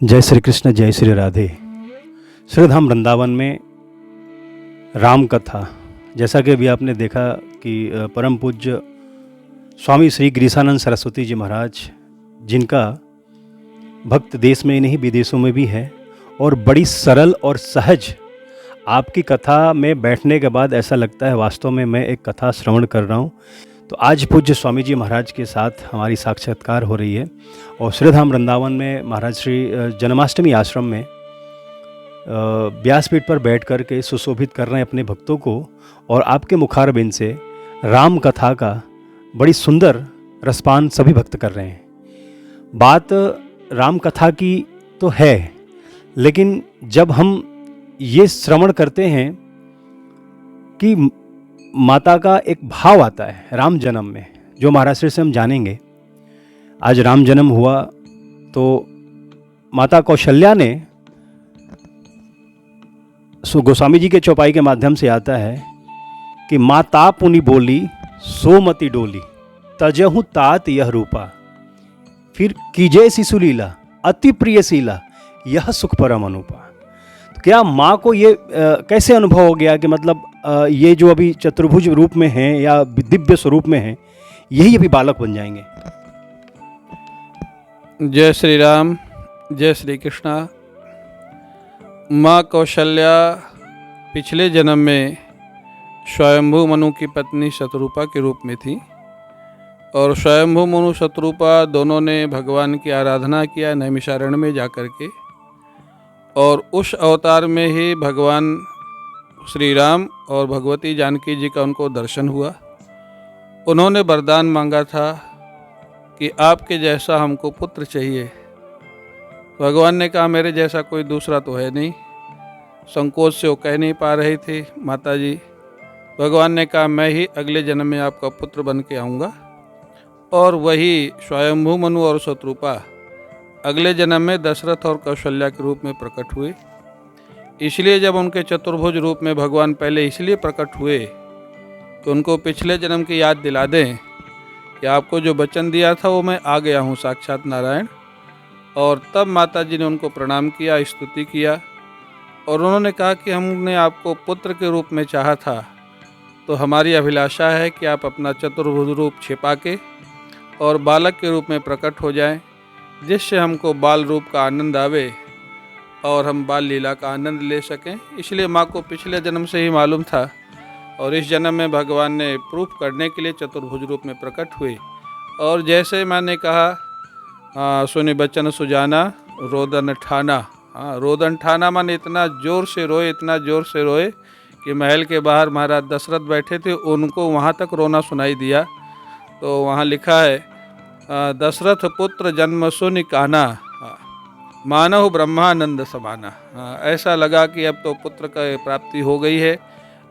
जय श्री कृष्ण, जय श्री राधे। श्रीधाम वृंदावन में राम कथा, जैसा कि अभी आपने देखा कि परम पूज्य स्वामी श्री गिरीशानंद सरस्वती जी महाराज, जिनका भक्त देश में ही नहीं विदेशों में भी है, और बड़ी सरल और सहज आपकी कथा में बैठने के बाद ऐसा लगता है वास्तव में मैं एक कथा श्रवण कर रहा हूँ। तो आज पूज्य स्वामी जी महाराज के साथ हमारी साक्षात्कार हो रही है और श्रीधाम वृंदावन में महाराज श्री जन्माष्टमी आश्रम में व्यासपीठ पर बैठ कर के सुशोभित कर रहे हैं अपने भक्तों को, और आपके मुखारबिंद से राम कथा का बड़ी सुंदर रसपान सभी भक्त कर रहे हैं। बात राम कथा की तो है, लेकिन जब हम ये श्रवण करते हैं कि माता का एक भाव आता है राम जन्म में, जो महाराज श्री से हम जानेंगे। आज राम जन्म हुआ तो माता कौशल्या ने, गोस्वामी जी के चौपाई के माध्यम से आता है कि माता पुनि बोली सोमति डोली, तजहु तात यह रूपा, फिर कीजे शिशुलीला अति प्रिय शीला, यह सुख परम अनुपा। तो क्या माँ को ये कैसे अनुभव हो गया कि मतलब ये जो अभी चतुर्भुज रूप में हैं या दिव्य स्वरूप में हैं, यही अभी बालक बन जाएंगे। जय श्री राम, जय श्री कृष्णा। माँ कौशल्या पिछले जन्म में स्वयंभू मनु की पत्नी शतरूपा के रूप में थी, और स्वयंभू मनु शतरूपा दोनों ने भगवान की आराधना किया नैमिषारण्य में जाकर के, और उस अवतार में ही भगवान श्री राम और भगवती जानकी जी का उनको दर्शन हुआ। उन्होंने वरदान मांगा था कि आपके जैसा हमको पुत्र चाहिए। भगवान ने कहा मेरे जैसा कोई दूसरा तो है नहीं। संकोच से वो कह नहीं पा रही थी माता जी। भगवान ने कहा मैं ही अगले जन्म में आपका पुत्र बन के आऊँगा, और वही स्वयंभू मनु और शतरूपा अगले जन्म में दशरथ और कौशल्या के रूप में प्रकट हुए। इसलिए जब उनके चतुर्भुज रूप में भगवान पहले इसलिए प्रकट हुए कि उनको पिछले जन्म की याद दिला दें कि आपको जो वचन दिया था वो मैं आ गया हूँ, साक्षात नारायण। और तब माता जी ने उनको प्रणाम किया, स्तुति किया, और उन्होंने कहा कि हमने आपको पुत्र के रूप में चाहा था, तो हमारी अभिलाषा है कि आप अपना चतुर्भुज रूप छिपा के और बालक के रूप में प्रकट हो जाएं, जिससे हमको बाल रूप का आनंद आवे और हम बाल लीला का आनंद ले सकें। इसलिए माँ को पिछले जन्म से ही मालूम था, और इस जन्म में भगवान ने प्रूफ करने के लिए चतुर्भुज रूप में प्रकट हुए। और जैसे मैंने कहा सुनि बचन सुजाना रोदन ठाना। रोदन ठाना माने इतना ज़ोर से रोए, इतना ज़ोर से रोए कि महल के बाहर महाराज दशरथ बैठे थे, उनको वहाँ तक रोना सुनाई दिया। तो वहाँ लिखा है दशरथ पुत्र जन्म सुनि काना, मानव ब्रह्मानंद समाना। ऐसा लगा कि अब तो पुत्र का प्राप्ति हो गई है।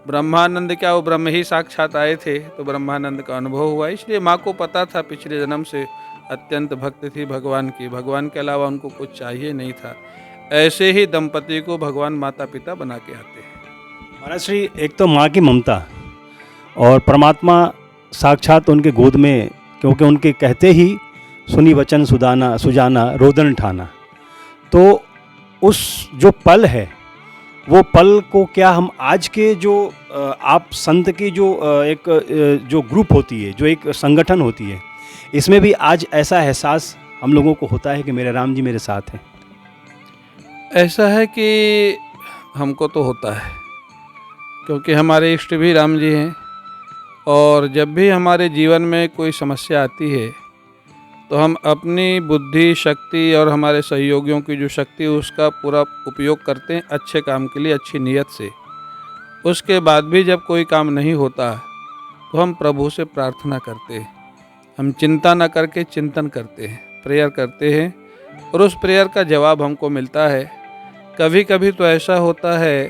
ब्रह्मानंद क्या, वो ब्रह्म ही साक्षात आए थे, तो ब्रह्मानंद का अनुभव हुआ। इसलिए माँ को पता था पिछले जन्म से अत्यंत भक्त थी भगवान की, भगवान के अलावा उनको कुछ चाहिए नहीं था। ऐसे ही दंपति को भगवान माता पिता बना के आते हैं। महाराज श्री, एक तो माँ की ममता और परमात्मा साक्षात उनके गोद में, क्योंकि उनके कहते ही सुनी वचन सुजाना रोदन ठाना। तो उस जो पल है, वो पल को क्या हम आज के जो आप संत की जो एक जो ग्रुप होती है, जो एक संगठन होती है, इसमें भी आज ऐसा एहसास हम लोगों को होता है कि मेरे राम जी मेरे साथ हैं? ऐसा है कि हमको तो होता है, क्योंकि हमारे इष्ट भी राम जी हैं, और जब भी हमारे जीवन में कोई समस्या आती है तो हम अपनी बुद्धि शक्ति और हमारे सहयोगियों की जो शक्ति है उसका पूरा उपयोग करते हैं अच्छे काम के लिए, अच्छी नीयत से। उसके बाद भी जब कोई काम नहीं होता तो हम प्रभु से प्रार्थना करते हैं। हम चिंता न करके चिंतन करते हैं, प्रेयर करते हैं, और उस प्रेयर का जवाब हमको मिलता है। कभी कभी तो ऐसा होता है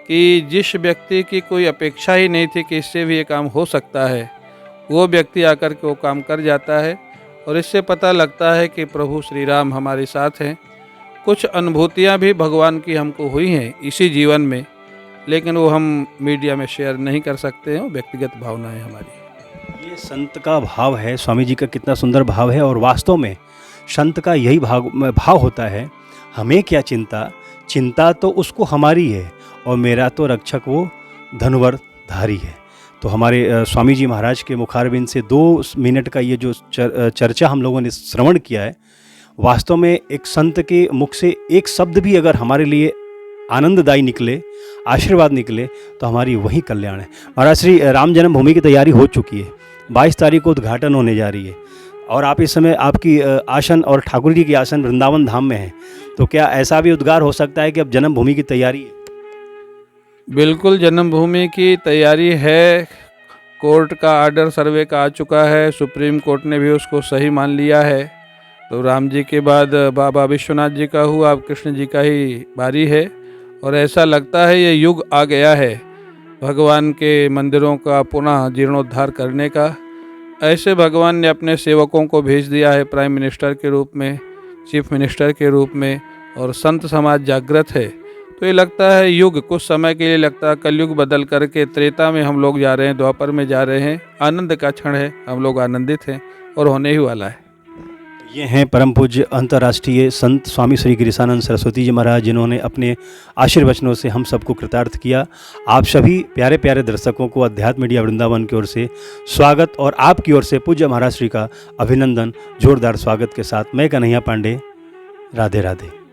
कि जिस व्यक्ति की कोई अपेक्षा ही नहीं थी कि इससे भी ये काम हो सकता है, वो व्यक्ति आकर के वो काम कर जाता है, और इससे पता लगता है कि प्रभु श्री राम हमारे साथ हैं। कुछ अनुभूतियाँ भी भगवान की हमको हुई हैं इसी जीवन में, लेकिन वो हम मीडिया में शेयर नहीं कर सकते हैं, व्यक्तिगत भावनाएं हमारी। ये संत का भाव है, स्वामी जी का कितना सुंदर भाव है, और वास्तव में संत का यही भाव होता है। हमें क्या चिंता, चिंता तो उसको हमारी है, और मेरा तो रक्षक वो धनुवर धारी है। तो हमारे स्वामी जी महाराज के मुखारबिंद से 2 मिनट का ये जो चर्चा हम लोगों ने श्रवण किया है, वास्तव में एक संत के मुख से एक शब्द भी अगर हमारे लिए आनंददायी निकले, आशीर्वाद निकले, तो हमारी वही कल्याण है। महाराज, श्री राम जन्मभूमि की तैयारी हो चुकी है, 22 तारीख को उद्घाटन होने जा रही है, और आप इस समय आपकी आसन और ठाकुर जी की आसन वृंदावन धाम में है। तो क्या ऐसा भी उद्गार हो सकता है कि अब जन्मभूमि की तैयारी है? बिल्कुल, जन्मभूमि की तैयारी है। कोर्ट का आर्डर सर्वे का आ चुका है, सुप्रीम कोर्ट ने भी उसको सही मान लिया है। तो राम जी के बाद बाबा विश्वनाथ जी का हुआ, अब कृष्ण जी का ही बारी है। और ऐसा लगता है ये युग आ गया है भगवान के मंदिरों का पुनः जीर्णोद्धार करने का। ऐसे भगवान ने अपने सेवकों को भेज दिया है प्राइम मिनिस्टर के रूप में, चीफ मिनिस्टर के रूप में, और संत समाज जागृत है। तो ये लगता है युग कुछ समय के लिए लगता है कलयुग बदल करके त्रेता में हम लोग जा रहे हैं, द्वापर में जा रहे हैं। आनंद का क्षण है, हम लोग आनंदित हैं और होने ही वाला है। ये हैं परम पूज्य अंतर्राष्ट्रीय संत स्वामी श्री गिरिसानंद सरस्वती जी महाराज, जिन्होंने अपने आशीर्वचनों से हम सबको कृतार्थ किया। आप सभी प्यारे प्यारे दर्शकों को अध्यात्म मीडिया वृंदावन की ओर से स्वागत, और आपकी ओर से पूज्य महाराज श्री का अभिनंदन जोरदार स्वागत के साथ मैं कन्हैया पांडे। राधे राधे।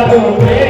Love